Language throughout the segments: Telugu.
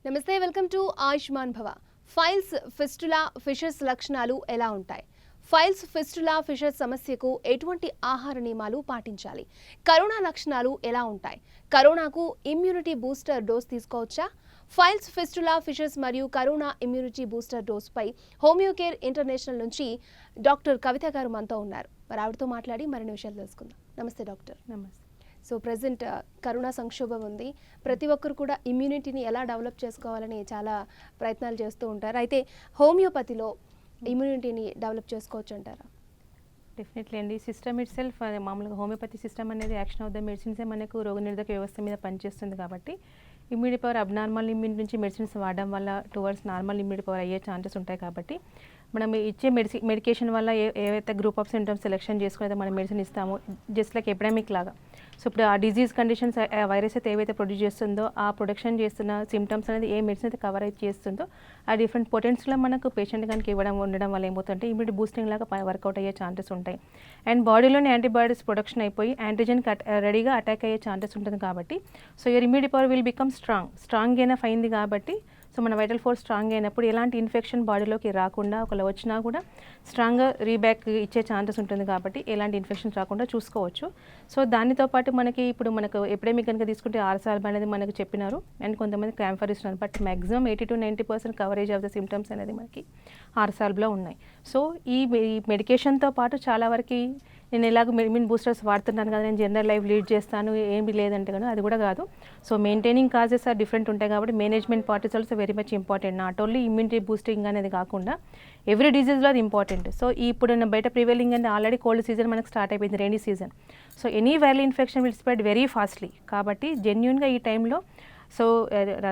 నమస్తే, వెల్కమ్ టు ఆయుష్మాన్ భవ. ఫైల్స్ ఫిస్టులా ఫిషర్స్ లక్షణాలు ఎలా ఉంటాయి? ఫైల్స్ ఫిస్టులా ఫిషర్స్ సమస్యకు ఎటువంటి ఆహార నియమాలు పాటించాలి? కరోనా లక్షణాలు ఎలా ఉంటాయి? కరోనాకు ఇమ్యూనిటీ బూస్టర్ డోస్ తీసుకోవచ్చా? ఫైల్స్ ఫిస్టులా ఫిషర్స్ మరియు కరోనా ఇమ్యూనిటీ బూస్టర్ డోస్ పై హోమియోకేర్ ఇంటర్నేషనల్ నుంచి డాక్టర్ కవిత గారు మనతో ఉన్నారు. మరి ఆవిడతో మాట్లాడి మరిన్ని విషయాలు తెలుసుకుందాం. నమస్తే డాక్టర్. నమస్తే. సో ప్రజెంట్ కరోనా సంక్షోభం ఉంది. ప్రతి ఒక్కరు కూడా ఇమ్యూనిటీని ఎలా డెవలప్ చేసుకోవాలని చాలా ప్రయత్నాలు చేస్తూ ఉంటారు. అయితే హోమియోపతిలో ఇమ్యూనిటీని డెవలప్ చేసుకోవచ్చు అంటారా? డెఫినెట్లీ అండి. సిస్టమ్ ఇట్ సెల్ఫ్ మామూలుగా హోమియోపతి సిస్టమ్ అనేది యాక్షన్ ఆఫ్ ద మెడిసిన్సే మనకు రోగనిరోధక వ్యవస్థ మీద పనిచేస్తుంది కాబట్టి ఇమ్యూనిటీ పవర్ అబ్నార్మల్ ఇమ్యూనిటీ నుంచి మెడిసిన్స్ వాడడం వల్ల టువర్డ్స్ నార్మల్ ఇమ్యూనిటీ పవర్ అయ్యే ఛాన్సెస్ ఉంటాయి. కాబట్టి మనం ఇచ్చే మెడికేషన్ వల్ల ఏవైతే గ్రూప్ ఆఫ్ సింటమ్స్ సెలెక్షన్ చేసుకుని మనం మెడిసిన్ ఇస్తామో జస్ట్ లైక్ ఎపిడమిక్ లాగా. సో ఇప్పుడు ఆ డిజీజ్ కండిషన్స్ వైరస్ అయితే ఏవైతే ప్రొడ్యూస్ చేస్తుందో ఆ ప్రొడక్షన్ చేస్తున్న సిమ్టమ్స్ అనేది ఏ మెడిసిన్ అయితే కవర్ అయితే చేస్తుందో ఆ డిఫరెంట్ పొటెన్షియల్లో మనకు పేషెంట్ కనుక ఉండడం వల్ల ఏమవుతుంటే ఇమ్యూనిటీ బూస్టింగ్ లాగా వర్కౌట్ అయ్యే ఛాన్సెస్ ఉంటాయి. అండ్ బాడీలోని యాంటీబాడీస్ ప్రొడక్షన్ అయిపోయి యాంటీజెన్కి రెడీగా అటాక్ అయ్యే ఛాన్సెస్ ఉంటుంది. కాబట్టి so your immunity power will become strong enough అయింది. కాబట్టి సో మన వైటల్ ఫోర్స్ స్ట్రాంగ్ అయినప్పుడు ఎలాంటి ఇన్ఫెక్షన్ బాడీలోకి రాకుండా ఒకవేళ వచ్చినా కూడా స్ట్రాంగ్గా రీబ్యాక్ ఇచ్చే ఛాన్సెస్ ఉంటుంది. కాబట్టి ఎలాంటి ఇన్ఫెక్షన్ రాకుండా చూసుకోవచ్చు. సో దానితో పాటు మనకి ఇప్పుడు మనకు ఎపిడమిక్ కనుక తీసుకుంటే ఆర్సాల్బ్ అనేది మనకు చెప్పినారు అండ్ కొంతమంది క్యాంఫర్ ఇస్తున్నారు. But maximum 80 to 90% coverage of the symptoms అనేది మనకి ఆర్సాల్బ్లో ఉన్నాయి. సో ఈ మెడికేషన్తో పాటు చాలా వరకు నేను ఎలాగో ఇమ్యూన్ బూస్టర్స్ వాడుతున్నాను కదా, నేను జనరల్ లైఫ్ లీడ్ చేస్తాను ఏమి లేదంటే కదా, అది కూడా కాదు. So maintaining causes are different ఉంటాయి. కాబట్టి management part is also very much important. Not only immunity boosting అనేది కాకుండా ఎవ్రీ డిజీజ్లో అది ఇంపార్టెంట్. సో ఇప్పుడు బయట ప్రివైలింగ్ అంటే ఆల్రెడీ కోల్డ్ సీజన్ మనకు స్టార్ట్ అయిపోయింది, rainy season. So any viral infection will spread very fastly. కాబట్టి జెన్యున్గా ఈ టైంలో so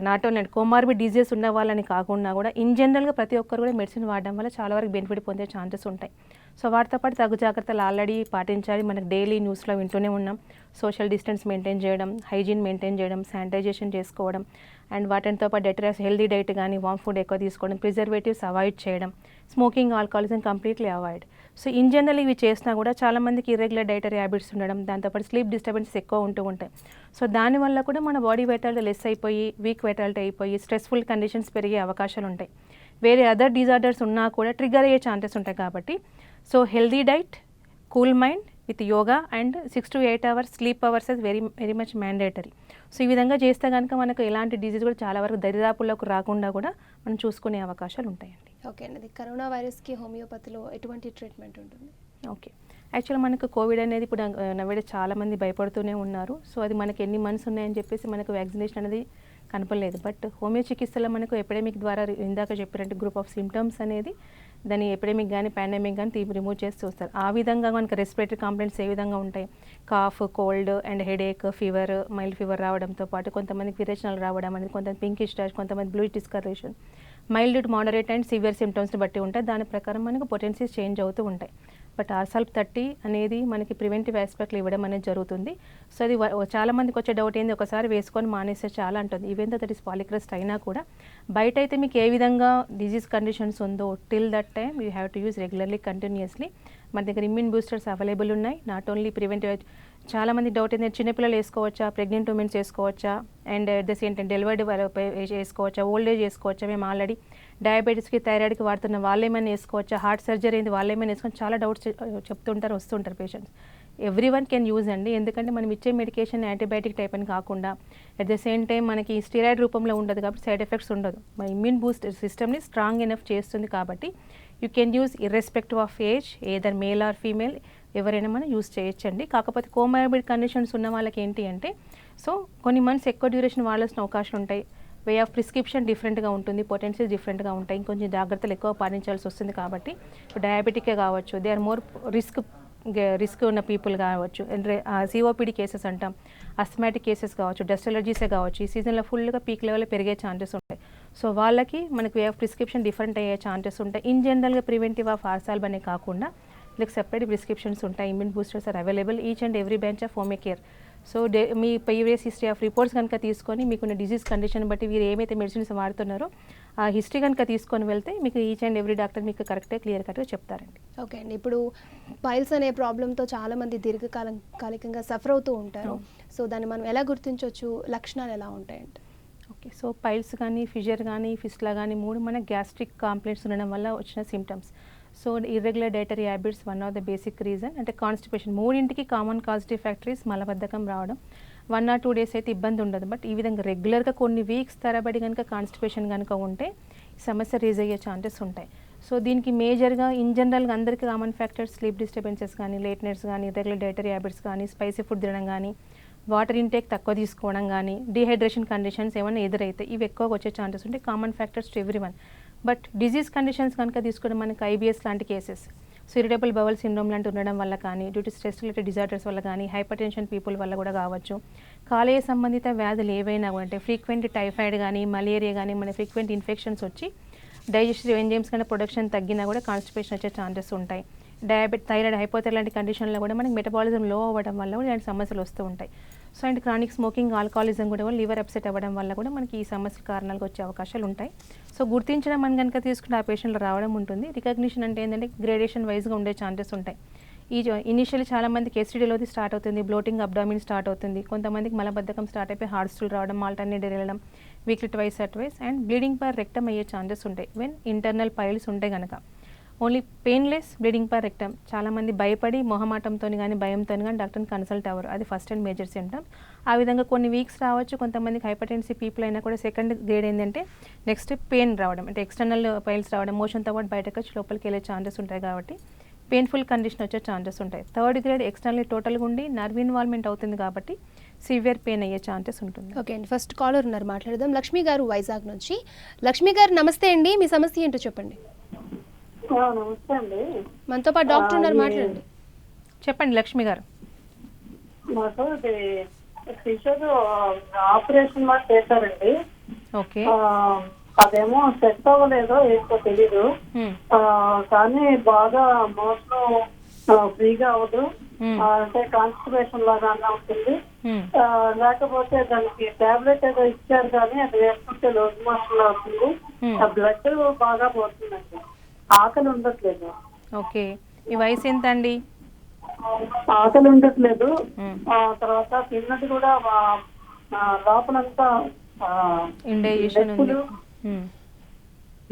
not only comorbid diseases ఉన్న వాళ్ళని కాకుండా కూడా ఇన్ జనరల్గా ప్రతి ఒక్కరు కూడా మెడిసిన్ వాడడం వల్ల చాలా వరకు బెనిఫిట్ పొందే ఛాన్సెస్ ఉంటాయి. సో వాటితో పాటు తగు జాగ్రత్తలు ఆల్రెడీ పాటించాలి. మనకు డైలీ న్యూస్లో వింటూనే ఉన్నాం. సోషల్ డిస్టెన్స్ మెయింటైన్ చేయడం, హైజీన్ మెయింటైన్ చేయడం, శానిటైజేషన్ చేసుకోవడం అండ్ వాటితో పాటు హెల్దీ డైట్ కానీ వామ్ ఫుడ్ ఎక్కువ తీసుకోవడం, ప్రిజర్వేటివ్స్ అవాయిడ్ చేయడం, smoking alcoholism completely avoid. So in general ఇవి చేసినా కూడా చాలామందికి ఇర్రెగ్యులర్ డైటరీ హ్యాబిట్స్ ఉండడం, దాంతోపాటు స్లీప్ డిస్టర్బెన్సెస్ ఎక్కువ ఉంటూ ఉంటాయి. సో దానివల్ల కూడా మన బాడీ వైటాలిటీ లెస్ అయిపోయి వీక్ వైటాలిటీ అయిపోయి స్ట్రెస్ఫుల్ కండిషన్స్ పెరిగే అవకాశాలు ఉంటాయి. వేరే అదర్ డిజార్డర్స్ ఉన్నా కూడా ట్రిగ్గర్ అయ్యే ఛాన్సెస్ ఉంటాయి. కాబట్టి so healthy diet, cool mind with yoga and 6 to 8 hours sleep hours is very much mandatory. So ఈ విధంగా చేస్తే కనుక మనకు ఎలాంటి డిజీజ్ కూడా చాలా వరకు దరిదాపుల్లోకి రాకుండా కూడా మనం చూసుకునే అవకాశాలు ఉంటాయండి. ఓకే అండి. కరోనా వైరస్కి హోమియోపతిలో ఎటువంటి ట్రీట్మెంట్ ఉంటుంది? ఓకే, యాక్చువల్గా మనకు కోవిడ్ అనేది ఇప్పుడు నవ్వేడే చాలామంది భయపడుతూనే ఉన్నారు. సో అది మనకి ఎన్ని మంత్స్ ఉన్నాయని చెప్పేసి మనకు వ్యాక్సినేషన్ అనేది కనపడలేదు. బట్ హోమియో చికిత్సలో మనకు ఎపిడమిక్ ద్వారా ఇందాక చెప్పినట్టు గ్రూప్ ఆఫ్ సిమ్టమ్స్ అనేది దాన్ని ఎపిడమిక్ కానీ పాండమిక్ కానీ రిమూవ్ చేసి చూస్తారు. ఆ విధంగా మనకు రెస్పిరేటరీ కంప్లైంట్స్ ఏ విధంగా ఉంటాయి, cough, cold and headache, fever, mild fever రావడంతో పాటు కొంతమందికి విరేచనాలు రావడం అనేది, కొంతమంది పింకిష్ డాష్, కొంతమంది blue discolouration, mild to moderate and severe సిమ్టమ్స్ని బట్టి ఉంటాయి. దాని ప్రకారం మనకు పొటెన్సీస్ చేంజ్ అవుతూ ఉంటాయి. బట్ ఆర్సాల్బ్ 30 అనేది మనకి ప్రివెంటివ్ ఆస్పెక్ట్లు ఇవ్వడం అనేది జరుగుతుంది. సో అది చాలామందికి వచ్చే డౌట్ ఏంది, ఒకసారి వేసుకొని మానేస్తే చాలా అంటుంది. ఈవెన్ దట్ ఈస్ పాలిక్రెస్ట్ అయినా కూడా బయట అయితే మీకు ఏ విధంగా డిజీజ్ కండిషన్స్ ఉందో till that time you have to use regularly continuously. మన దగ్గర ఇమ్యూన్ బూస్టర్స్ అవైలబుల్ ఉన్నాయి. నాట్ ఓన్లీ ప్రివెంటివ్, చాలామంది డౌట్ ఏంటంటే చిన్నపిల్లలు వేసుకోవచ్చా, ప్రెగ్నెంట్ ఉమెన్స్ వేసుకోవచ్చా, and at the same time delivered వేసుకోవచ్చా, ఓల్డ్ ఏజ్ వేసుకోవచ్చా, మేము ఆల్రెడీ డయాబెటీస్కి థైరాయిడ్కి వాడుతున్న వాళ్ళేమైనా వేసుకోవచ్చా, హార్ట్ సర్జరీ అయింది వాళ్ళేమైనా వేసుకొని చాలా డౌట్స్ చెప్తుంటారు, వస్తుంటారు patients. Every one can use అండి. ఎందుకంటే మనం ఇచ్చే మెడికేషన్ యాంటీబయాటిక్ టైప్ అని కాకుండా అట్ ద సేమ్ టైం మనకి స్టిరాయిడ్ రూపంలో ఉండదు కాబట్టి సైడ్ ఎఫెక్ట్స్ ఉండదు. మన ఇమ్యూన్ బూస్ట్ సిస్టమ్ని స్ట్రాంగ్ ఎనఫ్ చేస్తుంది. కాబట్టి you can use irrespective of age, either male or female ఎవరైనా మనం యూజ్ చేయొచ్చండి. కాకపోతే కోమార్బిడ్ కండిషన్స్ ఉన్న వాళ్ళకి ఏంటి అంటే సో కొన్ని మంత్స్ ఎక్కువ డ్యూరేషన్ వాడాల్సిన అవకాశాలు ఉంటాయి. వే ఆఫ్ ప్రిస్క్రిప్షన్ డిఫరెంట్గా ఉంటుంది, పొటెన్షియల్ డిఫరెంట్గా ఉంటాయి, ఇంకొంచెం జాగ్రత్తలు ఎక్కువ పాటించాల్సి వస్తుంది. కాబట్టి ఇప్పుడు డయాబెటికే కావచ్చు, దే ఆర్ మోర్ రిస్క్ ఉన్న పీపుల్ కావచ్చు, సిఓపిడి కేసెస్ అంటాం, అస్థమాటిక్ కేసెస్ కావచ్చు, డస్ట్ అలర్జీసే కావచ్చు, ఈ సీజన్లో ఫుల్గా పీక్ లెవెల్లో పెరిగే ఛాన్సెస్ ఉంటాయి. సో వాళ్ళకి మనకి వే ఆఫ్ ప్రిస్క్రిప్షన్ డిఫరెంట్ అయ్యే ఛాన్సెస్ ఉంటాయి. ఇన్ జనరల్గా ప్రివెంటివ్ ఆఫ్ ఆర్సాల్బ్ అనే కాకుండా వీళ్ళకి సెపరేట్ ప్రిస్క్రిప్షన్స్ ఉంటాయి. Immune boosters are available each and every branch of homoeo care. So మీ ప్రీవియస్ హిస్టరీ ఆఫ్ రిపోర్ట్స్ కనుక తీసుకొని మీకున్న డిజీజ్ కండిషన్ బట్టి వీరు ఏమైతే మెడిసిన్స్ వాడుతున్నారో ఆ హిస్టరీ కనుక తీసుకొని వెళ్తే మీకు ఈచ్ అండ్ ఎవ్రీ డాక్టర్ మీకు కరెక్ట్గా క్లియర్ కట్గా చెప్తారండి. ఓకే అండి. ఇప్పుడు పైల్స్ అనే ప్రాబ్లంతో చాలామంది దీర్ఘకాలికంగా సఫర్ అవుతూ ఉంటారు. సో దాన్ని మనం ఎలా గుర్తించవచ్చు, లక్షణాలు ఎలా ఉంటాయంటే? ఓకే. సో పైల్స్ కానీ, ఫిషర్ కానీ, ఫిస్టులా కానీ 3 మన గ్యాస్ట్రిక్ కాంప్లైంట్స్ ఉండడం వల్ల వచ్చిన symptoms. So irregular dietary habits one of the basic reason. అంటే కాన్‌స్టిపేషన్ మూడింటికి కామన్ కాజిటివ్ ఫ్యాక్టరీస్ మలబద్ధకం రావడం. 1 ఆర్ 2 డేస్ అయితే ఇబ్బంది ఉండదు. బట్ ఈ విధంగా రెగ్యులర్‌గా కొన్ని వీక్స్ తరబడి గనుక కాన్‌స్టిపేషన్ గనుక ఉంటే ఈ సమస్య రేజ్ అయ్యే ఛాన్సెస్ ఉంటాయి. సో దీనికి మేజర్‌గా ఇన్ జనరల్‌గా అందరికీ కామన్ ఫ్యాక్టర్స్ స్లీప్ డిస్టర్బెన్సెస్ కానీ, లేట్ నైట్స్ కానీ, ఇర్రెగ్యులర్ డైటరీ హ్యాబిట్స్ కానీ, స్పైసీ ఫుడ్ తినడం కానీ, వాటర్ ఇంటేక్ తక్కువ తీసుకోవడం కానీ, డీహైడ్రేషన్ కండిషన్స్ ఏమైనా ఎదురైతే ఇవి ఎక్కువగా వచ్చే ఛాన్సెస్ ఉంటాయి. Common factors to everyone. But disease conditions కనుక తీసుకోవడం మనకి ఐబీఎస్ లాంటి cases, so irritable bowel syndrome లాంటి ఉండడం వల్ల కానీ, due to stress related disorders వల్ల కానీ, హైపర్టెన్షన్ పీపుల్ వల్ల కూడా కావచ్చు. కాలేయ సంబంధిత వ్యాధులు ఏవైనా అంటే ఫ్రీక్వెంట్ టైఫాయిడ్ కానీ, మలేరియా కానీ, మన ఫ్రీక్వెంట్ ఇన్ఫెక్షన్స్ వచ్చి డైజెస్టివ్ ఎంజైమ్స్ కానీ ప్రొడక్షన్ తగ్గినా కూడా కాన్స్టిపేషన్ వచ్చే ఛాన్సెస్ ఉంటాయి. థైరాయిడ్, హైపోథైరాయిడ్ లాంటి కండిషన్లో కూడా మనకి మెటబాలిజం లో అవ్వడం వల్ల కూడా ఇలాంటి సమస్యలు వస్తూ ఉంటాయి. So and chronic smoking, alcoholism కూడా లివర్ అప్సెట్ అవ్వడం వల్ల కూడా మనకి ఈ సమస్య కారణాలకు వచ్చే అవకాశాలు ఉంటాయి. సో గుర్తించడం అని కనుక తీసుకుంటే ఆ పేషెంట్లు రావడం ఉంటుంది. రికగ్నిషన్ అంటే ఏంటంటే గ్రేడేషన్ వైజ్గా ఉండే ఛాన్సెస్ ఉంటాయి. ఇనిషియల్లీ చాలా మందికి ఎస్టీడీలోది స్టార్ట్ అవుతుంది, బ్లోటింగ్, అబ్డామిన్ స్టార్ట్ అవుతుంది. కొంతమందికి మలబద్ధకం స్టార్ట్ అయిపోయి హార్ట్ స్టూల్ రావడం, ఆల్టర్నేట్ వెళ్ళడం, weekly twice and bleeding per rectum అయ్యే ఛాన్సెస్ ఉంటాయి వెన్ ఇంటర్నల్ పైల్స్ ఉంటే కనుక. Only painless bleeding per rectum. చాలామంది భయపడి మొహమాటంతో కానీ, భయంతో కానీ డాక్టర్ని కన్సల్ట్ అవ్వరు. అది ఫస్ట్ అండ్ మేజర్ సిమ్టమ్స్. ఆ విధంగా కొన్ని వీక్స్ రావచ్చు. కొంతమందికి హైపర్టెన్సివ్ పీపుల్ అయినా కూడా సెకండ్ గ్రేడ్ ఏంటంటే నెక్స్ట్ పెయిన్ రావడం, అంటే ఎక్స్టర్నల్ పైల్స్ రావడం, మోషన్తో పాటు బయటకు వచ్చి లోపలికి వెళ్ళే ఛాన్సెస్ ఉంటాయి కాబట్టి పెయిన్ఫుల్ కండిషన్ వచ్చే ఛాన్సెస్ ఉంటాయి. థర్డ్ గ్రేడ్ ఎక్స్టర్నల్ టోటల్గా ఉండి నర్వ్ ఇన్వాల్వ్మెంట్ అవుతుంది కాబట్టి సివియర్ పెయిన్ అయ్యే ఛాన్సెస్ ఉంటుంది. ఓకే అండి, ఫస్ట్ కాలర్ ఉన్నారు, మాట్లాడదాం. లక్ష్మి గారు వైజాగ్ నుంచి. లక్ష్మి గారు నమస్తే అండి, మీ సమస్య ఏంటో చెప్పండి. నమస్తే అండి. మనతో పాటు డాక్టర్ ఉన్నారు, మాట్లాడండి. చెప్పండి లక్ష్మి గారు. మాకు ఇది ఫిషర్ ఆపరేషన్ మాకు చేశారండి. ఓకే. అదేమో సెట్ అవ్వలేదో ఏంటో తెలీదు, కానీ బాగా మోషన్ ఫ్రీగా అవ్వదు. అంటే కాన్స్టిపేషన్ లాగా ఉంటుంది. లేకపోతే దానికి టాబ్లెట్ ఏదో ఇచ్చారు కానీ అది వేసుకుంటే లోజ్ మోషన్ అవుతుంది. ఆ బ్లడ్ బాగా పోతుందండి, ఆకలి ఉండట్లేదు. ఓకే. ఈ వయసు ఎంత అండి? ఆకలి ఉండట్లేదు. తర్వాత తిన్నది కూడా లోపలంతా ఇండైజెషన్ ఉంది.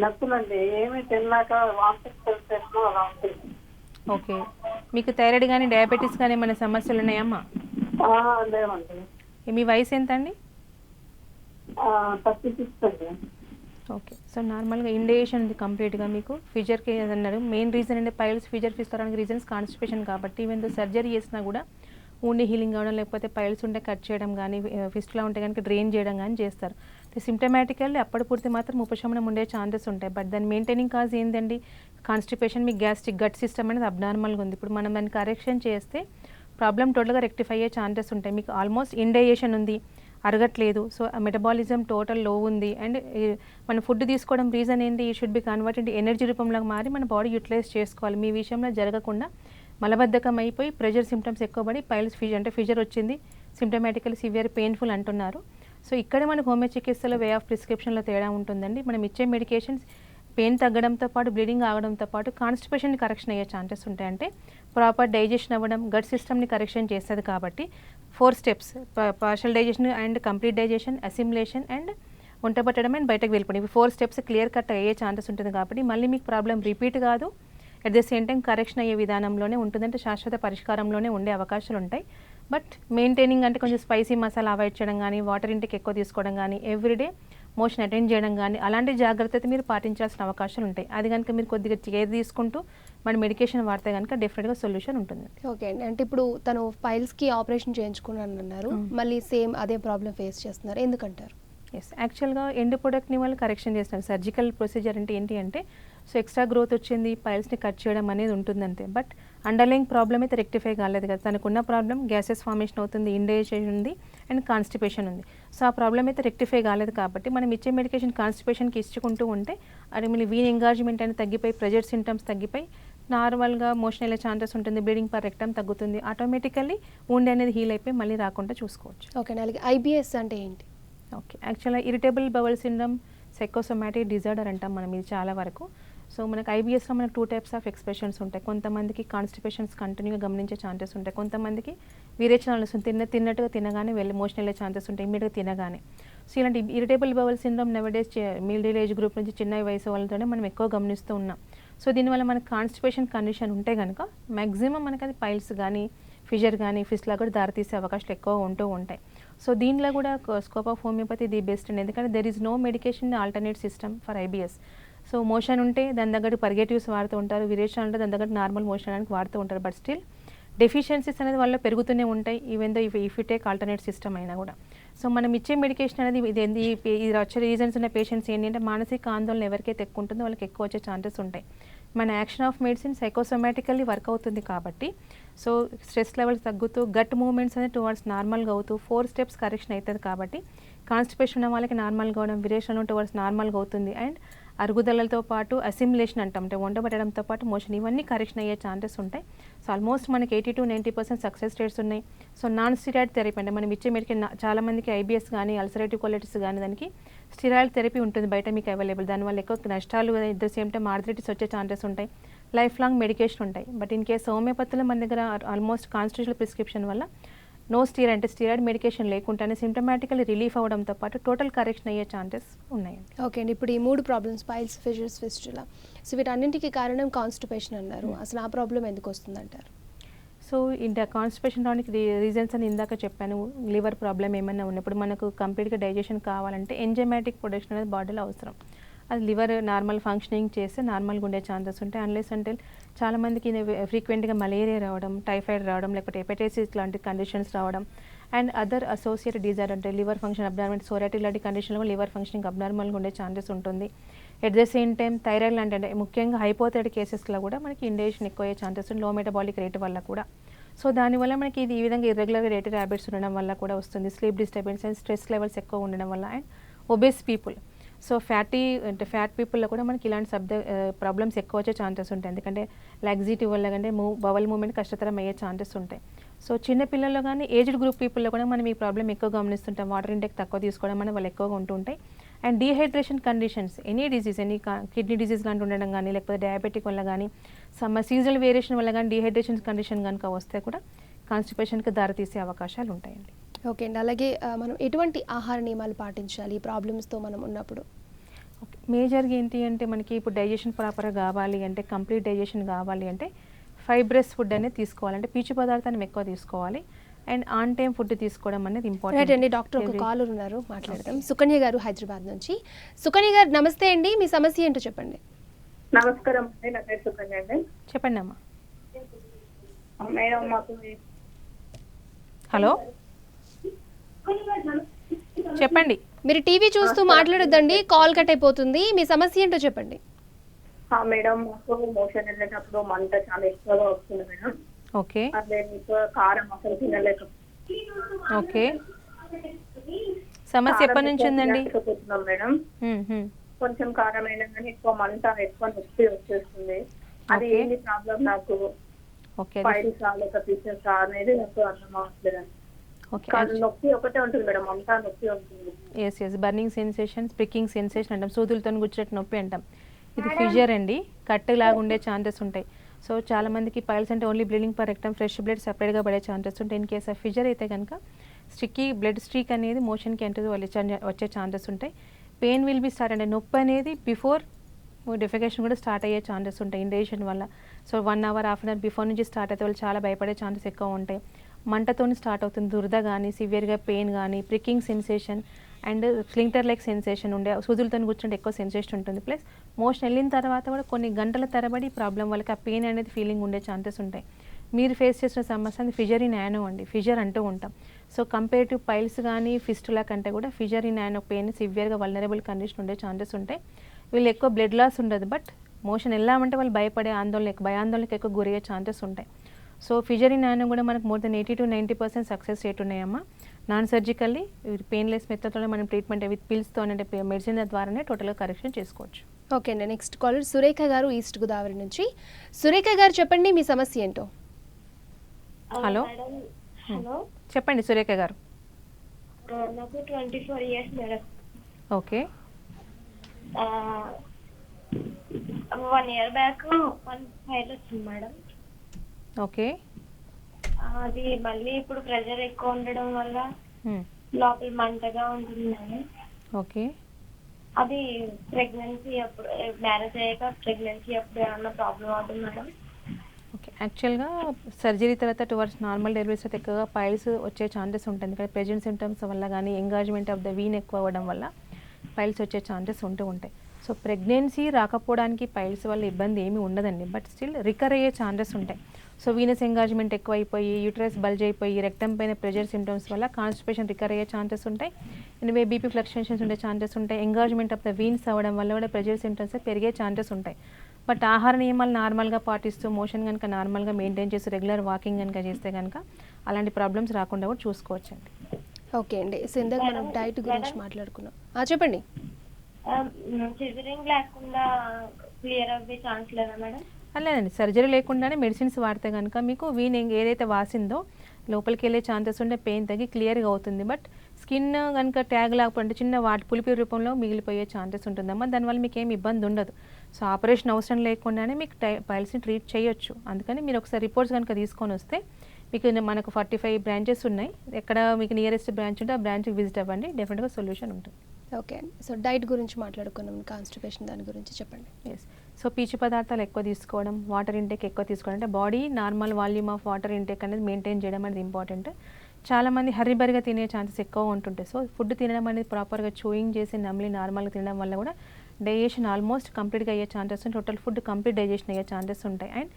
నొప్పులండి, ఏమి తిన్నాక వామిటింగ్ సెన్సేషన్ అలా ఉంటుంది. ఓకే. మీకు థైరాయిడ్ కానీ, డయాబెటీస్ కానీ ఏమైనా సమస్యలు ఉన్నాయమ్మా? లేవండి. మీ వయసు ఎంత అండి? 36 అండి. ఓకే. సో నార్మల్గా ఇండైజెషన్ ఉంది కంప్లీట్గా. మీకు ఫిజర్కి అన్నారు మెయిన్ రీజన్ అంటే పైల్స్, ఫిజర్ తీసుకోవడానికి రీజన్స్ కాన్స్టిపేషన్ కాబట్టి ఈవెన్ దో సర్జరీ చేసినా కూడా ఓన్లీ హీలింగ్ అవ్వడం, లేకపోతే పైల్స్ ఉంటే కట్ చేయడం కానీ, ఫిస్టులా ఉంటే కనుక డ్రైన్ చేయడం కానీ చేస్తారు. సిమ్టమాటికల్లీ అప్పటి పూర్తి మాత్రం ఉపశమనం ఉండే ఛాన్సెస్ ఉంటాయి. బట్ దాని మెయింటైనింగ్ కాజ్ ఏంటండి? కాన్స్టిపేషన్. మీ గ్యాస్ట్రిక్ గట్ సిస్టమ్ అనేది అబ్నార్మల్గా ఉంది. ఇప్పుడు మనం దాన్ని కరెక్షన్ చేస్తే ప్రాబ్లం టోటల్గా రెక్టిఫై అయ్యే ఛాన్సెస్ ఉంటాయి. మీకు ఆల్మోస్ట్ ఇండైజెషన్ ఉంది, అరగట్లేదు, సో మెటబాలిజం టోటల్ లో ఉంది. అండ్ మన ఫుడ్ తీసుకోవడం రీజన్ ఏంటి? ఈ షుడ్ బి కన్వర్ట్ ఇంటి ఎనర్జీ రూపంలో మారి మన బాడీ యూటిలైజ్ చేసుకోవాలి. మీ విషయంలో జరగకుండా మలబద్ధకం అయిపోయి ప్రెషర్ సిమ్టమ్స్ ఎక్కువ పడి పైల్స్ అంటే ఫిజర్ వచ్చింది, సిమ్టమాటికల్ సివియర్ పెయిన్ఫుల్ అంటున్నారు. సో ఇక్కడ మనకు హోమియో చికిత్సలో వే ఆఫ్ ప్రిస్క్రిప్షన్లో తేడా ఉంటుందండి. మనం ఇచ్చే మెడికేషన్స్ పెయిన్ తగ్గడంతో పాటు, బ్లీడింగ్ ఆగడంతో పాటు కాన్స్టిపేషన్ కరెక్షన్ అయ్యే ఛాన్సెస్ ఉంటాయి. అంటే ప్రాపర్ డైజెషన్ అవ్వడం, గట్ సిస్టమ్ని కరెక్షన్ చేస్తుంది కాబట్టి 4 steps: partial digestion and complete digestion, assimilation and వంట పట్టడం అండ్ బయటకు వెళ్ళిపోవడం. ఇవి 4 స్టెప్స్ క్లియర్ కట్ అయ్యే ఛాన్సెస్ ఉంటుంది కాబట్టి మళ్ళీ మీకు ప్రాబ్లం రిపీట్ కాదు, at the same time correction అయ్యే విధానంలోనే ఉంటుందంటే శాశ్వత పరిష్కారంలోనే ఉండే అవకాశాలు ఉంటాయి. బట్ మెయింటైనింగ్ అంటే కొంచెం స్పైసీ మసాలా అవాయిడ్ చేయడం కానీ, వాటర్ ఇంటేక్ ఎక్కువ తీసుకోవడం కానీ, ఎవ్రీడే మోషన్ అటెండ్ చేయడం కానీ, అలాంటి జాగ్రత్తలు మీరు పాటించాల్సిన అవకాశాలు ఉంటాయి. అది కనుక మీరు కొద్దిగా కేర్ తీసుకుంటూ మన మెడికేషన్ వాడితే కనుక డెఫినెట్గా సొల్యూషన్ ఉంటుంది. ఓకే అండి, అంటే ఇప్పుడు తను పైల్స్కి ఆపరేషన్ చేయించుకున్నాను అన్నారు, మళ్ళీ సేమ్ అదే ప్రాబ్లం ఫేస్ చేస్తున్నారు, ఎందుకంటారు? ఎస్, యాక్చువల్గా ఎండ్ ప్రొడక్ట్ని వాళ్ళు కరెక్షన్ చేస్తున్నారు. సర్జికల్ ప్రొసీజర్ అంటే ఏంటి అంటే, సో ఎక్స్ట్రా గ్రోత్ వచ్చింది, పైల్స్ని కట్ చేయడం అనేది ఉంటుందంతే. బట్ అండర్లైన్ ప్రాబ్లమ్ అయితే రెక్టిఫై కాలేదు కదా. తనకున్న ప్రాబ్లం గ్యాసెస్ ఫార్మేషన్ అవుతుంది, ఇండైజెషన్ ఉంది అండ్ కాన్స్టిపేషన్ ఉంది. సో ఆ ప్రాబ్లం అయితే రెక్టిఫై కాలేదు కాబట్టి మనం ఇచ్చే మెడికేషన్ కాన్స్టిపేషన్కి ఇచ్చుకుంటూ ఉంటే అది మళ్ళీ వీన్ ఎంగార్జ్మెంట్ అనేది తగ్గిపోయి, ప్రెజర్ సింటమ్స్ తగ్గిపోయి నార్మల్గా మోషన్ అయ్యే ఛాన్సెస్ ఉంటుంది, బ్లీడింగ్ పర్ రెక్టమ్ తగ్గుతుంది, ఆటోమేటికల్లీ wound అనేది హీల్ అయిపోయి మళ్ళీ రాకుండా చూసుకోవచ్చు. ఓకే, అలాగే ఐబిఎస్ అంటే ఏంటి? ఓకే, యాక్చువల్గా irritable bowel syndrome psychosomatic disorder అంటాం మనం ఇది చాలా వరకు. సో మనకు ఐబిఎస్లో మనకు 2 టైప్స్ ఆఫ్ ఎక్స్ప్రెషన్స్ ఉంటాయి. కొంతమందికి కాన్స్టిపేషన్స్ కంటిన్యూగా గమనించే ఛాన్సెస్ ఉంటాయి, కొంతమందికి విరేచనాలు వస్తుంది, తిన్నట్టుగా తినగానే వెళ్ళి మోషన్ వెళ్ళే ఛాన్సెస్ ఉంటాయి ఇమీడియట్గా తినగానే. సో ఇలాంటి irritable bowel syndrome nowadays middle age group నుంచి చిన్న వయసు వాళ్ళతోనే మనం ఎక్కువ గమనిస్తూ ఉన్నాం. సో దీనివల్ల మనకు కాన్స్టిపేషన్ కండిషన్ ఉంటే కనుక మ్యాక్సిమం మనకి అది పైల్స్ కానీ ఫిషర్ కానీ ఫిస్లా కూడా దారితీసే అవకాశాలు ఎక్కువ ఉంటూ ఉంటాయి. సో దీనిలో కూడా scope of homoeopathy the best అండి, ఎందుకంటే there is no medication alternate system for IBS. So motion ఉంటే దాని దగ్గర పర్గేటివ్స్ వాడుతూ ఉంటారు, విరేషన్ అంటే దాని దగ్గర నార్మల్ మోషన్ అనేది వాడుతూ ఉంటారు. బట్ స్టిల్ డెఫిషియన్సీస్ అనేది వాళ్ళు పెరుగుతూనే ఉంటాయి, even though if you take alternate system అయినా కూడా. సో మనం ఇచ్చే మెడికేషన్ అనేది ఇది వచ్చే రీజన్స్ ఉన్న పేషెంట్స్ ఏంటంటే మానసిక ఆందోళన ఎవరికైతే ఎక్కువ ఉంటుందో వాళ్ళకి ఎక్కువ వచ్చే ఛాన్సెస్ ఉంటాయి. మన యాక్షన్ ఆఫ్ మెడిసిన్ సైకోసోమాటికల్లీ వర్క్ అవుతుంది కాబట్టి సో స్ట్రెస్ లెవెల్స్ తగ్గుతూ గట్ మూవ్మెంట్స్ అనేది టువర్డ్స్ నార్మల్గా అవుతూ 4 స్టెప్స్ కరెక్షన్ అవుతుంది కాబట్టి కాన్స్టిపేషన్ ఉన్న వాళ్ళకి నార్మల్గా అవడం, విరేషన్ టువర్డ్స్ నార్మల్గా అవుతుంది. అండ్ అరుగుదలతో పాటు అసిమిలేషన్ అంటాం, అంటే వంట పెట్టడంతో పాటు మోషన్, ఇవన్నీ కరెక్షన్ అయ్యే ఛాన్సెస్ ఉంటాయి. సో ఆల్మోస్ట్ మనకి 80 to 90% సక్సెస్ రేట్స్ ఉన్నాయి. సో నాన్ స్టిరాయిడ్ థెరపీ అంటే మనం ఇచ్చే మెడికేషన్ చాలామందికి ఐబిఎస్ కానీ అల్సరేటివ్ కొలైటిస్ కానీ దానికి స్టిరాయిడ్ థెరపీ ఉంటుంది బయట మీకు అవైలబుల్. దానివల్ల ఎక్కువ నష్టాలు at the same time arthritis వచ్చే ఛాన్సెస్ ఉంటాయి, లైఫ్ లాంగ్ మెడికేషన్ ఉంటాయి. బట్ ఇన్ కేస్ హోమియోపతిలో మన దగ్గర ఆల్మోస్ట్ కాన్స్టిట్యూషనల్ ప్రిస్క్రిప్షన్ వల్ల నో స్టీరాయిడ్ అంటే స్టీరాయిడ్ మెడికేషన్ లేకుండానే సిమ్టమాటికల్లీ రిలీఫ్ అవ్వడంతో పాటు టోటల్ కరెక్షన్ అయ్యే ఛాన్సెస్ ఉన్నాయండి. ఓకే అండి, ఇప్పుడు ఈ 3 problems piles, fissures, fistula, so వీటన్నింటికి కారణం కాన్స్టిపేషన్ అన్నారు. అసలు ఆ ప్రాబ్లం ఎందుకు వస్తుందంటారు? సో ఇంత కాన్స్టిపేషన్ రావడానికి రీజన్స్ అని ఇందాక చెప్పాను. లివర్ ప్రాబ్లం ఏమైనా ఉన్నప్పుడు మనకు కంప్లీట్గా డైజెషన్ కావాలంటే ఎంజైమాటిక్ ప్రొడక్షన్ అనేది బాడీలో అవసరం. అది లివర్ నార్మల్ ఫంక్షనింగ్ చేస్తే నార్మల్గా ఉండే ఛాన్సెస్ ఉంటాయి. అన్లెస్ అంటే చాలామందికి ఫ్రీక్వెంట్గా మలేరియా రావడం, టైఫాయిడ్ రావడం, లేకపోతే హెపటైటిస్ లాంటి కండిషన్స్ రావడం అండ్ అదర్ అసోసియేటెడ్ డిజార్డర్ అంటే లివర్ ఫంక్షన్ అబ్నార్మల్, సోరియాటిస్ లాంటి కండిషన్లో లివర్ ఫంక్షనింగ్ అబ్నార్మల్గా ఉండే ఛాన్సెస్ ఉంటుంది. At the same time thyroid లాంటి అంటే ముఖ్యంగా హైపోథైరాయిడ్ కేసెస్లో కూడా మనకి ఇండేషన్ ఎక్కువ అయ్యే ఛాన్సెస్ ఉంది, లో మెటబాలిక్ రేట్ వల్ల కూడా. సో దానివల్ల మనకి ఇది ఈ విధంగా ఇర్రెగ్యులర్గా రేటెడ్ హ్యాబిట్స్ ఉండడం వల్ల కూడా వస్తుంది. Sleep disturbance and stress levels ఎక్కువ ఉండడం వల్ల and obese people, so fat పీపుల్లో కూడా మనకి ఇలాంటి ప్రాబ్లమ్స్ ఎక్కువ వచ్చే ఛాన్సెస్ ఉంటాయి. ఎందుకంటే లాక్సిటీ వల్ల కంటే బవల్ మూవ్మెంట్ కష్టతరం అయ్యే ఛాన్సెస్ ఉంటాయి. సో చిన్న పిల్లల్లో కానీ ఏజ్డ్ గ్రూప్ పీపుల్లో కూడా మనం ఈ ప్రాబ్లం ఎక్కువ గమనిస్తుంటాం. వాటర్ ఇంటెక్ తక్కువ తీసుకోవడం అనేది వాళ్ళు ఎక్కువగా ఉంటుంటాయి. And dehydration conditions, any disease, any kidney disease లాంటి ఉండడం కానీ లేకపోతే డయాబెటిక్ వల్ల కానీ సీజనల్ వేరియేషన్ వల్ల కానీ డీహైడ్రేషన్ కండిషన్ కనుక వస్తే కూడా కాన్స్టిపేషన్కి దారితీసే అవకాశాలు ఉంటాయండి. ఓకే అండి, అలాగే మనం ఎటువంటి ఆహార నియమాలు పాటించాలి ఈ ప్రాబ్లమ్స్తో మనం ఉన్నప్పుడు? ఓకే, మేజర్గా ఏంటి అంటే మనకి ఇప్పుడు డైజెషన్ ప్రాపర్గా కావాలి అంటే, కంప్లీట్ డైజెషన్ కావాలి అంటే ఫైబ్రస్ ఫుడ్ అనేది తీసుకోవాలంటే పీచు పదార్థాన్ని ఎక్కువ తీసుకోవాలి. అండ్ ఆన్ టైం ఫుడ్ తీసుకోవడం అనేది ఇంపార్టెంట్ అండి. డాక్టర్ ఒక కాలర్ ఉన్నారు, మాట్లాడదాం. సుకన్య గారు హైదరాబాద్ నుంచి. సుకన్య గారు నమస్తే అండి, మీ సమస్య ఏంటో చెప్పండి. నమస్కారం అండి, నా పేరు సుకన్య అండి. చెప్పండి అమ్మా. మేడం మాకు హలో చెప్పండి. మీరు టీవీ చూస్తూ మాట్లాడొద్దండి, కాల్ కట్ అయిపోతుంది. మీ సమస్య ఏంటో చెప్పండి. మేడం మాకు మోషన్ వెళ్ళేటప్పుడు మంట చాలా ఎక్కువగా వస్తుంది మేడం. ఓకే, అదే మీకు కారం అసలు తినలేక. ఓకే, సమస్య ఎప్పటి నుంచి ఉందండి మేడం? కొంచెం కారం అయినా కానీ ఎక్కువ మంట, ఎక్కువ నొప్పి వచ్చేస్తుంది. అది ఏంటి ప్రాబ్లం నాకు? ఫైల్స్ లేక పీసెస్ అనేది నాకు అర్థం అవ్వట్లేదు. నొప్పి ఒకటే ఉంటుంది మేడం, అంతా నొప్పి ఉంటుంది. ఎస్ బర్నింగ్ సెన్సేషన్, స్ప్రికింగ్ సెన్సేషన్ అంటాం, సూదులతో గుచ్చినట్టు నొప్పి అంటాం. ఇది ఫిజర్ అండి, కట్ లాగా ఉండే ఛాన్సెస్ ఉంటాయి. సో చాలా మందికి పైల్స్ అంటే only bleeding per rectum, fresh blood సపరేట్గా పడే ఛాన్సెస్ ఉంటాయి. ఇన్ కేస్ ఆఫ్ ఫిజర్ అయితే కనుక స్టిక్కీ బ్లడ్ స్ట్రీక్ అనేది మోషన్కి ఎంటర్ వచ్చే ఛాన్సెస్ ఉంటాయి. పెయిన్ విల్ బి స్టార్ట్ అంటే నొప్పి అనేది బిఫోర్ డెఫికేషన్ కూడా స్టార్ట్ అయ్యే ఛాన్సెస్ ఉంటాయి ఇండేషన్ వల్ల. So 1 hour, half an hour before నుంచి స్టార్ట్ అయితే వాళ్ళు చాలా భయపడే ఛాన్సెస్ ఎక్కువ ఉంటాయి. మంటతో స్టార్ట్ అవుతుంది, దురద కానీ సివియర్గా పెయిన్ కానీ, pricking sensation and splinter like sensation ఉండే, సూదులతో కూర్చుంటే ఎక్కువ సెన్సేషన్ ఉంటుంది. ప్లస్ మోషన్ వెళ్ళిన తర్వాత కూడా కొన్ని గంటల తరబడి ప్రాబ్లం వాళ్ళకి ఆ పెయిన్ అనేది ఫీలింగ్ ఉండే ఛాన్సెస్ ఉంటాయి. మీరు ఫేస్ చేసిన సమస్య అది ఫిజర్ ఇన్ యానో అండి, ఫిజర్ అంటూ ఉంటాం. సో కంపేర్ టు పైల్స్ కానీ ఫిస్టులా కంటే కూడా ఫిజర్ ఇన్ యానో పెయిన్ సివియర్గా వల్నరబుల్ కండిషన్ ఉండే ఛాన్సెస్ ఉంటాయి. వీళ్ళు ఎక్కువ బ్లడ్ లాస్ ఉండదు, బట్ మోషన్ వెళ్ళామంటే వాళ్ళు భయపడే భయాందోళనకి ఎక్కువ గురయ్యే ఛాన్సెస్ ఉంటాయి. సో ఫిజర్ ఇన్ యానో కూడా మనకు more than 80 to 90% success rate ఉన్నాయమ్మా. నాన్ సర్జికల్లీ పెయిన్లెస్ మెథడ్తో మనం ట్రీట్మెంట్ విత్ పిల్స్తో అంటే మెడిసిన్ ద్వారానే టోటల్గా కరెక్షన్ చేసుకోవచ్చు. ఓకే అండి, నెక్స్ట్ కాలర్ సురేఖ గారు ఈస్ట్ గోదావరి నుంచి. సురేఖ గారు చెప్పండి, మీ సమస్య ఏంటో. హలో చెప్పండి సురేఖ గారు. నాకు 24 years madam. Okay, 1 year back 1 file వచ్చింది మేడం. ఓకే, అది మళ్ళీ ఇప్పుడు ప్రెషర్ ఎక్కువ ఉండడం వల్ల లోపల మంటగా ఉంటుంది. ఓకే. అది ప్రెగ్నెన్సీ అప్పుడు, మ్యారేజ్ అయ్యాక ప్రెగ్నెన్సీ అప్పుడు ఏమన్నా ప్రాబ్లం అవుతుంది మేడం? ఓకే. యాక్చువల్‌గా సర్జరీ తర్వాత టువర్డ్స్ నార్మల్ డెలివరీస్ అయితే ఎక్కువగా పైల్స్ వచ్చే ఛాన్సెస్ ఉంటుంది. ఇక్కడ ప్రెజెంట్ సింప్టమ్స్ వల్ల గానీ, ఎంగార్జ్‌మెంట్ ఆఫ్ ద వీన్ ఎక్కువ అవ్వడం వల్ల పైల్స్ వచ్చే ఛాన్సెస్ ఉంటూ ఉంటాయి. సో, ప్రెగ్నెన్సీ రాకపోవడానికి పైల్స్ వల్ల ఇబ్బంది ఏమీ ఉండదండి. బట్ స్టిల్ రికర్ అయ్యే ఛాన్సెస్ ఉంటాయి. సో, వీనస్ ఎంగార్జ్‌మెంట్ ఎక్కువైపోయి, యూటరస్ బల్జ్ అయిపోయి, రెక్టమ్ పైన ప్రెషర్ సింప్టమ్స్ వల్ల కాన్‌స్టిపేషన్ రికర్ అయ్యే ఛాన్సెస్ ఉంటాయి. ఎనివే బీపీ ఫ్లక్చుయేషన్స్ ఉండే ఛాన్సెస్ ఉంటాయి. ఎంగార్జ్‌మెంట్ ఆఫ్ ద వీన్స్ అవ్వడం వల్ల కూడా ప్రెషర్ సింప్టమ్స్ పెరిగే ఛాన్సెస్ ఉంటాయి. బట్ ఆహార నియమాలు నార్మల్‌గా పాటిస్తూ, మోషన్ గనుక నార్మల్‌గా మెయింటైన్ చేసి, రెగ్యులర్ వాకింగ్ గనుక చేస్తే గనుక అలాంటి ప్రాబ్లమ్స్ రాకుండా కూడా చూసుకోవచ్చండి. ఓకే అండి. సో ఇందాక మనం డైట్ గురించి మాట్లాడుకున్నాం. చెప్పండి. సిజరింగ్ లేకుండా క్లియర్ అవ్వే ఛాన్స్ లేదా మేడం? లేదండి, సర్జరీ లేకుండానే మెడిసిన్స్ వాడితే కనుక మీకు వీన్ ఏదైతే వాసిందో లోపలికి వెళ్ళే ఛాన్సెస్ ఉంటే పెయిన్ తగ్గి క్లియర్గా అవుతుంది. బట్ స్కిన్ కనుక ట్యాగ్ లేకపోతే చిన్న వాటి పులిపి రూపంలో మిగిలిపోయే ఛాన్సెస్ ఉంటుందమ్మా. దానివల్ల మీకు ఏమి ఇబ్బంది ఉండదు. సో ఆపరేషన్ అవసరం లేకుండానే మీకు పైల్స్ని ట్రీట్ చేయొచ్చు. అందుకని మీరు ఒకసారి రిపోర్ట్స్ కనుక తీసుకొని వస్తే మీకు మనకు 45 బ్రాంచెస్ ఉన్నాయి. ఎక్కడ మీకు నియరెస్ట్ బ్రాంచ్ ఉంటే ఆ బ్రాంచ్కి విజిట్ అవ్వండి, డెఫినెట్గా సొల్యూషన్ ఉంటుంది. ఓకే అండి. సో డైట్ గురించి మాట్లాడుకున్నాం, కాన్స్టిపేషన్ దాని గురించి చెప్పండి. ఎస్. సో పీచు పదార్థాలు ఎక్కువ తీసుకోవడం, వాటర్ ఇంటేక్ ఎక్కువ తీసుకోవడం, అంటే body normal volume of water intake అనేది మెయింటైన్ చేయడం అనేది ఇంపార్టెంట్. చాలామంది హరిబరిగా తినే ఛాన్సెస్ ఎక్కువ ఉంటుంటాయి. సో ఫుడ్ తినడం అనేది ప్రాపర్గా చూయింగ్ చేసి నమ్లి నార్మల్గా తినడం వల్ల కూడా డైజెషన్ ఆల్మోస్ట్ కంప్లీట్గా అయ్యే ఛాన్సెస్ ఉంటాయి. టోటల్ ఫుడ్ కంప్లీట్ డైజెషన్ అయ్యే ఛాన్సెస్ ఉంటాయి. అండ్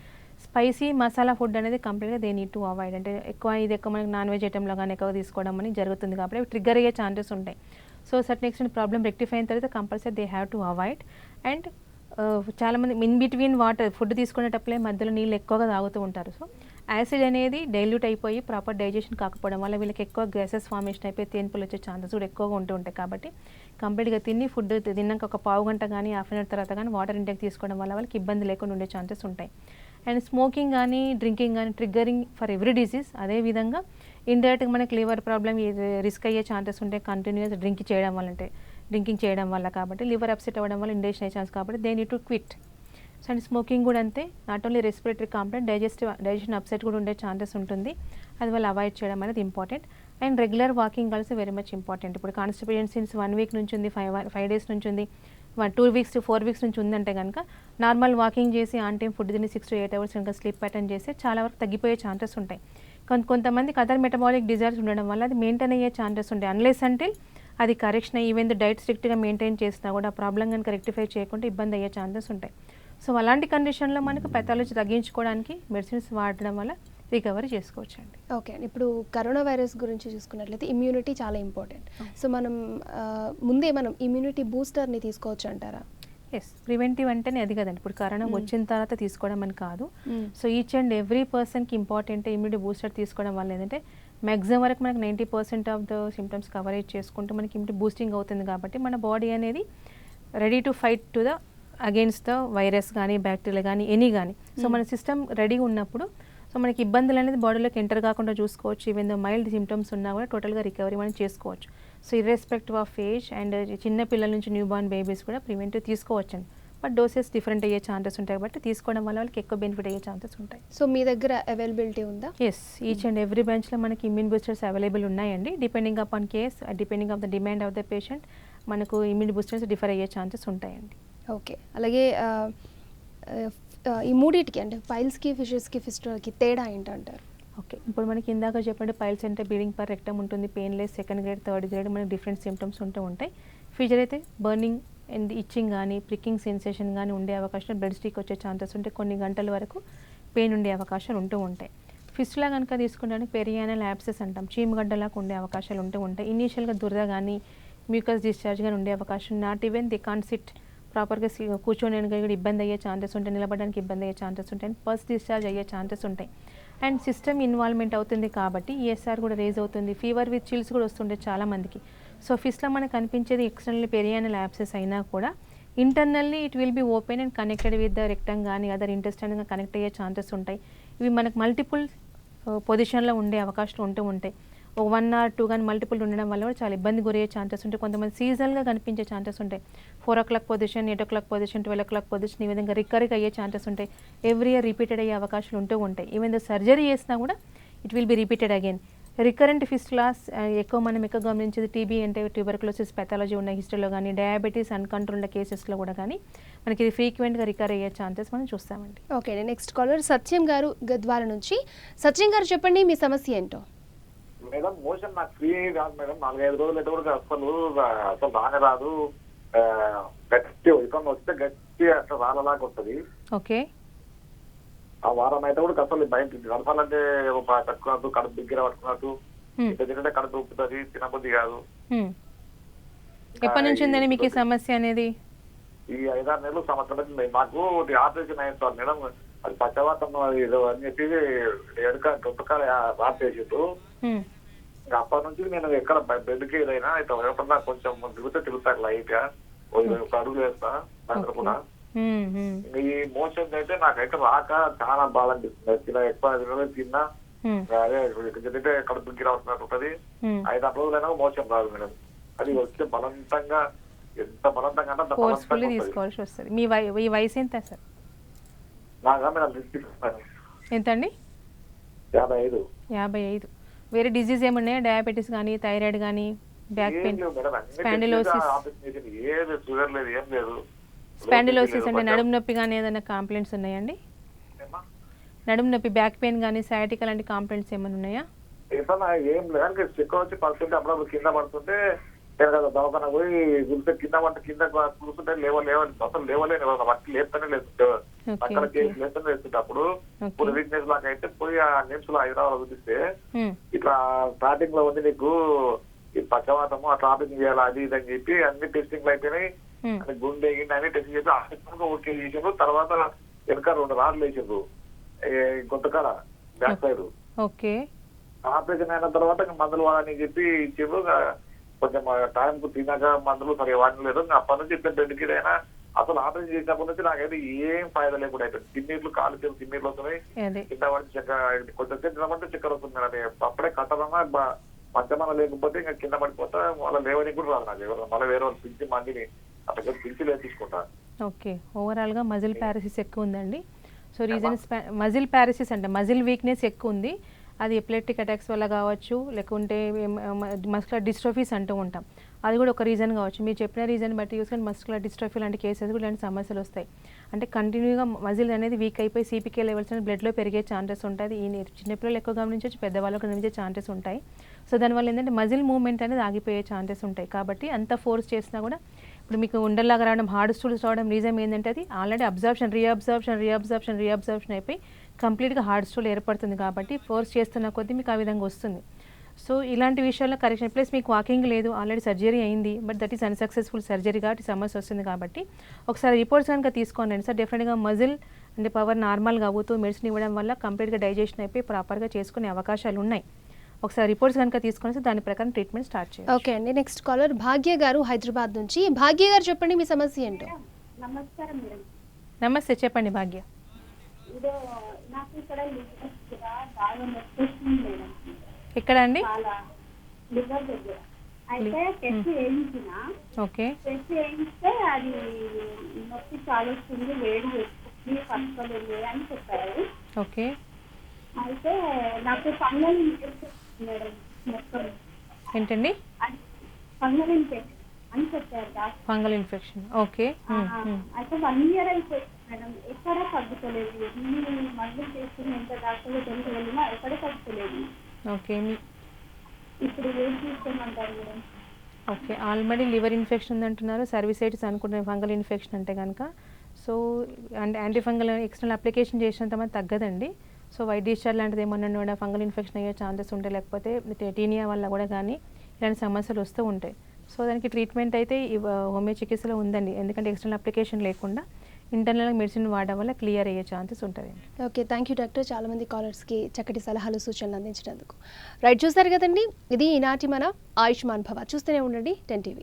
స్పైసీ మసాలా ఫుడ్ అనేది కంప్లీట్గా దే నీడ్ టు అవాయిడ్. అంటే ఇది ఎక్కువ మనకి నాన్ వెజ్ ఐటెంలో కానీ ఎక్కువ తీసుకోవడం అనేది జరుగుతుంది కాబట్టి అవి ట్రిగ్గర్ అయ్యే ఛాన్సెస్ ఉంటాయి. So certain extent problem rectify అయిన తర్వాత compulsory they have to avoid. And చాలామంది ఇన్ బిట్వీన్ వాటర్ ఫుడ్ తీసుకునేటప్పుడే మధ్యలో నీళ్ళు ఎక్కువగా తాగుతూ ఉంటారు. సో యాసిడ్ అనేది డైల్యూట్ అయిపోయి ప్రాపర్ డైజెషన్ కాకపోవడం వల్ల వీళ్ళకి ఎక్కువ గ్యాసెస్ ఫార్మేషన్ అయిపోయి తేన్పులు వచ్చే ఛాన్సెస్ కూడా ఎక్కువగా ఉంటూ ఉంటాయి. కాబట్టి కంప్లీట్గా ఫుడ్ తిన్నాక ఒక పావు గంట కానీ హాఫ్ అన్ అవర్ తర్వాత కానీ వాటర్ ఇంటేక్ తీసుకోవడం వల్ల వాళ్ళకి ఇబ్బంది లేకుండా ఉండే ఛాన్సెస్ ఉంటాయి. అండ్ స్మోకింగ్ కానీ డ్రింకింగ్ కానీ ట్రిగ్గరింగ్ ఫర్ ఎవ్రీ డిసీజ్. అదేవిధంగా ఇండైరెక్ట్గా మనకి లివర్ ప్రాబ్లమ్ రిస్క్ అయ్యే ఛాన్సెస్ ఉంటాయి కంటిన్యూస్ డ్రింకింగ్ చేయడం వల్ల. కాబట్టి లివర్ అప్సెట్ అవ్వడం వల్ల ఇండైజెషన్ అయ్యే ఛాన్స్ కాబట్టి they need to quit. So and smoking కూడా అంతే, not only respiratory complaint digestion upset కూడా ఉండే ఛాన్సెస్ ఉంటుంది. అది వాళ్ళు అవాయిడ్ చేయడం అనేది important. And regular walking also very much important. ఇప్పుడు కాన్స్టిపేషన్ సిన్స్ 1 వీక్ నుంచి ఉంది, 5 days నుంచి ఉంది, 2 weeks to 4 weeks నుంచి ఉందంటే కనుక నార్మల్ వాకింగ్ చేసి ఆన్ టైం ఫుడ్ తిని 6 to 8 hours కనుక స్లీప్ ప్యాటర్న్ చేస్తే చాలా వరకు తగ్గిపోయే ఛాన్సెస్ ఉంటాయి. కొంతమందికి అదర్ మెటబాలిక్ డిజార్స్ ఉండడం వల్ల అది మెయింటైన్ అయ్యే ఛాన్సెస్ ఉంటాయి. అన్లెస్ అంటిల్ అది కరెక్షన్ ఈవెన్ డైట్ స్ట్రిక్ట్గా మెయింటైన్ చేసినా కూడా ఆ ప్రాబ్లం కనుక రెక్టిఫై చేయకుండా ఇబ్బంది అయ్యే ఛాన్సెస్ ఉంటాయి. సో అలాంటి కండిషన్లో మనకు పెథాలజీ తగ్గించుకోవడానికి మెడిసిన్స్ వాడడం వల్ల రికవరీ చేసుకోవచ్చు అండి. ఓకే అండి. ఇప్పుడు కరోనా వైరస్ గురించి చూసుకున్నట్లయితే ఇమ్యూనిటీ చాలా ఇంపార్టెంట్. సో మనం ముందే మనం ఇమ్యూనిటీ బూస్టర్ని తీసుకోవచ్చు అంటారా? ఎస్, ప్రివెంటివ్ అంటేనే అది కదండి. ఇప్పుడు కరోనా వచ్చిన తర్వాత తీసుకోవడం అని కాదు. సో ఈచ్ అండ్ ఎవ్రీ పర్సన్కి ఇంపార్టెంట్ ఇమ్యూనిటీ బూస్టర్ తీసుకోవడం వల్ల ఏంటంటే మ్యాక్సిమం వరకు మనకు 90% ఆఫ్ ద సిమ్టమ్స్ కవరేజ్ చేసుకుంటూ మనకి ఇమ్యూనిటీ బూస్టింగ్ అవుతుంది. కాబట్టి మన బాడీ అనేది ready to fight to the against the virus కానీ బ్యాక్టీరియా కానీ ఎనీ కానీ. సో మన సిస్టమ్ రెడీగా ఉన్నప్పుడు సో మనకి ఇబ్బందులు అనేది బాడీలోకి ఎంటర్ కాకుండా చూసుకోవచ్చు. ఈవెన్ దో మైల్డ్ సిమ్టమ్స్ ఉన్నా కూడా టోటల్గా రికవరీ మనం చేసుకోవచ్చు. So irrespective of age and చిన్న పిల్లల నుంచి న్యూ బార్న్ బేబీస్ కూడా ప్రివెంటివ్ తీసుకోవచ్చండి. బట్ డోసెస్ డిఫరెంట్ అయ్యే ఛాన్సెస్ ఉంటాయి కాబట్టి తీసుకోవడం వల్ల వాళ్ళకి ఎక్కువ బెనిఫిట్ అయ్యే ఛాన్సెస్ ఉంటాయి. సో మీ దగ్గర అవైలబిలిటీ ఉందా? ఎస్, ఈచ్ అండ్ ఎవ్రీ బ్రాంచ్లో మనకి ఇమ్యూన్ బూస్టర్స్ అవైలబుల్ ఉన్నాయండి. Depending upon case, depending of the demand of the patient మనకు ఇమ్యూన్ బూస్టర్స్ డిఫర్ అయ్యే ఛాన్సెస్ ఉంటాయండి. ఓకే. అలాగే ఈ మూడింటికి అంటే పైల్స్కి, ఫిషెస్కి, ఫిస్టులాకి తేడా ఏంటంటారు? ఓకే, ఇప్పుడు మనకి ఇందాక చెప్పండి పైల్స్ అంటే బ్లీడింగ్ పర్ రెక్టమ్ ఉంటుంది, painless, 2nd grade 3rd grade మనకి డిఫరెంట్ సిమ్టమ్స్ ఉంటూ ఉంటాయి. ఫిషర్ అయితే బర్నింగ్ అండ్ ఇచ్చింగ్ కానీ ప్రికింగ్ సెన్సేషన్ కానీ ఉండే అవకాశం, బ్లడ్ స్టిక్ వచ్చే ఛాన్సెస్ ఉంటాయి, కొన్ని గంటల వరకు పెయిన్ ఉండే అవకాశాలు ఉంటూ ఉంటాయి. ఫిస్టులా కనుక తీసుకుంటే పెరియానల్ యాబ్సెస్ అంటాం, చీమగడ్డలాగా ఉండే అవకాశాలు ఉంటూ ఉంటాయి. ఇనీషియల్గా దురద కానీ మ్యూకస్ డిశ్చార్జ్ కానీ ఉండే అవకాశం, not even the can sit ప్రాపర్గా కూర్చోడానికి కూడా ఇబ్బంది అయ్యే ఛాన్సెస్ ఉంటాయి, నిలబడడానికి ఇబ్బంది అయ్యే ఛాన్సెస్ ఉంటాయి, అండ్ పర్స్ డిశ్చార్జ్ అయ్యే ఛాన్సెస్ ఉంటాయి. అండ్ సిస్టమ్ ఇన్వాల్వ్మెంట్ అవుతుంది కాబట్టి ఈఎస్ఆర్ కూడా రేజ్ అవుతుంది, ఫీవర్ విత్ చిల్స్ కూడా వస్తుండే చాలామందికి. సో ఫిస్ట్లో మనకు కనిపించేది ఎక్స్టర్నల్ పెరియానల్ యాబ్సెస్ అయినా కూడా internally it will be open and connected with the rectum కానీ అదర్ ఇంటెస్టైన్గా కనెక్ట్ అయ్యే ఛాన్సెస్ ఉంటాయి. ఇవి మనకు మల్టిపుల్ పొజిషన్లో ఉండే అవకాశాలు ఉంటూ ఉంటాయి. ఒక 1 or 2 కానీ మల్టిపుల్ ఉండడం వల్ల కూడా చాలా ఇబ్బంది గురయ్యే ఛాన్సెస్ ఉంటాయి. కొంతమంది సీజనల్గా కనిపించే ఛాన్సెస్ ఉంటాయి. 4 o'clock position, 8 o'clock position, 12 o'clock position, ఈ విధంగా రికరింగ్ అయ్యే ఛాన్సెస్ ఉంటాయి. ఎవ్రీ ఇయర్ రిపీటెడ్ అయ్యే అవకాశాలు ఉంటూ ఉంటాయి. ఈవెన్ ద సర్జరీ చేసినా కూడా it will be repeated again. Recurrent fistulas ఎక్కువ మనం ఎక్కువ గమనించేది టీబీ అంటే ట్యూబర్కులోసిస్ పెథాలజీ ఉన్న హిస్టరీలో కానీ డయాబెటీస్ అన్కంట్రోల్డ్ కేసెస్లో కూడా కానీ మనకి ఇది ఫ్రీక్వెంట్గా రికర్ అయ్యే ఛాన్సెస్ మనం చూస్తామండి. ఓకే, నెక్స్ట్ కాలర్ సత్యం గారు గద్వాల నుంచి. సత్యం గారు చెప్పండి మీ సమస్య ఏంటో. మేడం మోషన్ నాకు ఫ్రీ కాదు మేడం, 4-5 రోజులు అయితే కూడా అసలు రానే రాదు. గట్టి ఇబ్బంది వస్తే గట్టి అసలు రాలలాగా వస్తుంది. ఓకే, ఆ వారం అయితే కూడా అసలు బయట గడపాలంటే పట్టుకున్నట్టు కడుపు దగ్గర పట్టుకున్నట్టు ఇంత తింటే కడుపు ఉప్పుతుంది, తినబుద్ధి కాదు. ఎప్పటి నుంచి ఉందండి మీకు ఈ సమస్య అనేది? ఈ 5-6 నెలలు సంవత్సరం మాకు ఆపరేషన్ అయింది సార్ మేడం. అది పచ్చవాతం ఏదో అని చెప్పి గొప్పకాల రాపేసిండు. ఇంకా అప్పటి నుంచి నేను ఎక్కడ బెడ్కి ఏదైనా అయితే ఎప్పుడన్నా కొంచెం తిరుగుతాను లైట్ గా, ఒక అడుగు వేస్తా సాయంత్రం కూడా. ఈ మోషన్ అయితే నాకైతే రాక చాలా బాధ అనిపిస్తుంది. ఎక్కువ తిన్నా అదే తింటే కడుపు దుగ్గి రావస్తున్నట్టు ఉంటది. 5-6 రోజులైనా మోషన్ రాదు మేడం. అది వస్తే బలవంతంగా, ఎంత బలవంతంగా అంటే ఫోర్స్ఫుల్లీ తీసుకోవాల్సి వస్తుంది. మీ వయసు ఎంత సార్? నాగా మేడం ఎంత అండి? 55. 55. వేరే డిజీజ్ ఏమున్నాయా? డయాబెటీస్ కానీ, థైరాయిడ్ కానీ, బ్యాక్ పెయిన్, స్పాండిలోసిస్? ఏది షుగర్ లేదు, ఏం లేదు. స్పాండిలోసిస్ అంటే నడుము నొప్పి కానీ ఏదైనా కంప్లైంట్స్ ఉన్నాయండి? నడుము నొప్పి, బ్యాక్ పెయిన్ కానీ, సయాటికా లాంటి కంప్లైంట్స్ ఏమైనా ఉన్నాయా? ఏం లేదు, చెక్క వచ్చి పడుతుంటే అప్పుడప్పుడు కింద పడుతుంటే దవాఖాన పోయి గుర్తు కింద పట్టు కింద కూర్చుంటే అసలు లేవలేని వట్టి లేస్తూనే లేస్తుంటే పక్కన చేసి లేస్తూనే లేస్తుంటే అప్పుడు ఇప్పుడు వీక్నెస్ లాగా అయితే పోయి ఆ నిమ్స్ లో హైదరాబాద్ చూపిస్తే ఇట్లా స్టార్టింగ్ లో ఉంది నీకు ఈ పక్షవాతము, ఆ ట్రాపింగ్ చేయాలి అది ఇది అని చెప్పి అన్ని టెస్టింగ్లు అయిపోయినాయి. గుండె గిండి అన్ని టెస్టింగ్ చేసి ఆపరేషన్ ఓకే చేసిండ్రు. తర్వాత వెనక 2 రాళ్ళు వేసిండ్రు గొంతకాడ బ్యాక్ సైడ్. ఓకే, ఆపరేషన్ అయిన తర్వాత మందులు వాడని చెప్పి ఇచ్చిండ్రు. కొంచెం టైం కు తినక మందులు సరిగా వాడలేదు. అప్పటి నుంచి ఇద్దరు బెడ్కి అయినా అసలు ఆపరేషన్ చేసినప్పటి నుంచి నాకైతే ఏం ఫాయిదా లేకుండా అయిపోయింది. తిన్నీళ్ళు కాలు తిన్నీళ్ళు వస్తున్నాయి, కింద పడి కొంచెం తినమంటే చక్కెర వస్తుంది మేడం. అప్పుడే కట్టదన్నా మంచమన లేకపోతే ఇంకా కింద పడిపోతా వాళ్ళ లేవని కూడా రాదు నాకు. ఎవరు మళ్ళీ వేరే వాళ్ళు పిలిచి మందిని అట్లా పిలిచి లేపించుకుంటా. ఓకే, ఓవరాల్ గా మజిల్ పారాసిస్ ఎక్కువ ఉందండి. సో రీజన్స్ మజిల్ పారాసిస్ అంటే మజిల్ వీక్నెస్ ఎక్కువ ఉంది. అది ఎపిలెప్టిక్ అటాక్స్ వల్ల కావచ్చు, లేకుంటే మస్కులర్ డిస్ట్రోఫీస్ అంటూ ఉంటాం, అది కూడా ఒక రీజన్ కావచ్చు. మీరు చెప్పిన రీజన్ బట్టి చూసుకొని మస్కులర్ డిస్ట్రోఫీ లాంటి కేసెస్ కూడా ఇలాంటి సమస్యలు వస్తాయి. అంటే కంటిన్యూగా మజిల్ అనేది వీక్ అయిపోయి సిపికే లెవెల్స్ అనేది బ్లడ్లో పెరిగే ఛాన్సెస్ ఉంటుంది. ఈ చిన్నపిల్లలు ఎక్కువ గమనించవచ్చు, పెద్దవాళ్ళకు గమనించే ఛాన్సెస్ ఉంటాయి. సో దానివల్ల ఏంటంటే మజిల్ మూవ్మెంట్ అనేది ఆగిపోయే ఛాన్సెస్ ఉంటాయి. కాబట్టి అంత ఫోర్స్ చేసినా కూడా ఇప్పుడు మీకు ఉండల్లాగా రావడం, హార్డ్ స్టూల్స్ రావడం రీజన్ ఏంటంటే అది ఆల్రెడీ రీఅబ్జర్ప్షన్ అయిపోయి కంప్లీట్గా హార్డ్ స్టూల్ ఏర్పడుతుంది. కాబట్టి ఫోర్స్ చేస్తున్న కొద్దీ మీకు ఆ విధంగా వస్తుంది. సో ఇలాంటి విషయాల్లో కరెక్షన్. ప్లస్ మీకు వాకింగ్ లేదు, ఆల్రెడీ సర్జరీ అయింది, but that is unsuccessful surgery కాబట్టి సమస్య వస్తుంది. కాబట్టి ఒకసారి రిపోర్ట్స్ కనుక తీసుకోండి సార్, డెఫినెట్గా మజిల్ అంటే పవర్ నార్మల్గా అవుతూ మెడిసిన్ ఇవ్వడం వల్ల కంప్లీట్గా డైజెషన్ అయిపోయి ప్రాపర్గా చేసుకునే అవకాశాలు ఉన్నాయి. ఒకసారి రిపోర్ట్స్ కనుక తీసుకొని దాని ప్రకారం ట్రీట్మెంట్ స్టార్ట్ చేయండి. ఓకే అండి, నెక్స్ట్ కాలర్ భాగ్య గారు హైదరాబాద్ నుంచి. భాగ్య గారు చెప్పండి మీ సమస్య ఏంటో. నమస్కారం మేడం. నమస్తే, చెప్పండి భాగ్య. నాకు ఇక్కడ బాగా నొప్పి మేడం. ఎక్కడ అండి? లివర్ దగ్గర. అయితే టెస్ట్ చేయించిన, టెస్ట్ చేయిస్తే అది నొప్పి చాలా వస్తుంది, వేడి వస్తుంది, పట్టుకోలేదు అని చెప్పారు. ఓకే, అయితే నాకు ఫంగల్ ఇన్ఫెక్షన్ మేడం మొత్తం. ఏంటండి? ఫంగల్ ఇన్ఫెక్షన్ అని చెప్పారు డాక్టర్. Fungal infection, okay. అయితే 1 year అయిపోయింది మేడం, ఎక్కడ తగ్గుతలేదు. మందులు చేసుకుని ఎంత డాక్టర్ తెలిసి వెళ్ళినా ఎక్కడ తగ్గుతలేదు. ఓకే, ఇప్పుడు ఏం తీసుకోమంటారు madam? Okay, already liver infection ఉందంటున్నారు, సర్వీసైటిస్ అనుకుంటున్నారు ఫంగల్ ఇన్ఫెక్షన్ అంటే కనుక. సో అంటే యాంటీఫంగల్ ఎక్స్టర్నల్ అప్లికేషన్ చేసినంత మంది తగ్గదండి. సో వైట్ డిశ్చార్జ్ లాంటిది ఏమన్నా కూడా ఫంగల్ ఇన్ఫెక్షన్ అయ్యే ఛాన్సెస్ ఉంటాయి, లేకపోతే టెటీనియా వల్ల కూడా కానీ ఇలాంటి సమస్యలు వస్తూ ఉంటాయి. సో దానికి ట్రీట్మెంట్ అయితే హోమియో చికిత్సలో ఉందండి, ఎందుకంటే ఎక్స్టర్నల్ అప్లికేషన్ లేకుండా ఇంటర్నల్గా మెడిసిన్ వాడడం వల్ల క్లియర్ అయ్యే ఛాన్సెస్ ఉంటుంది. ఓకే, థ్యాంక్ యూ డాక్టర్, చాలామంది కాలర్స్కి చక్కటి సలహాలు సూచనలు అందించినందుకు. రైట్, చూసారు కదండి, ఇది ఈనాటి మన ఆయుష్మాన్ భవ. చూస్తూనే ఉండండి 10 TV.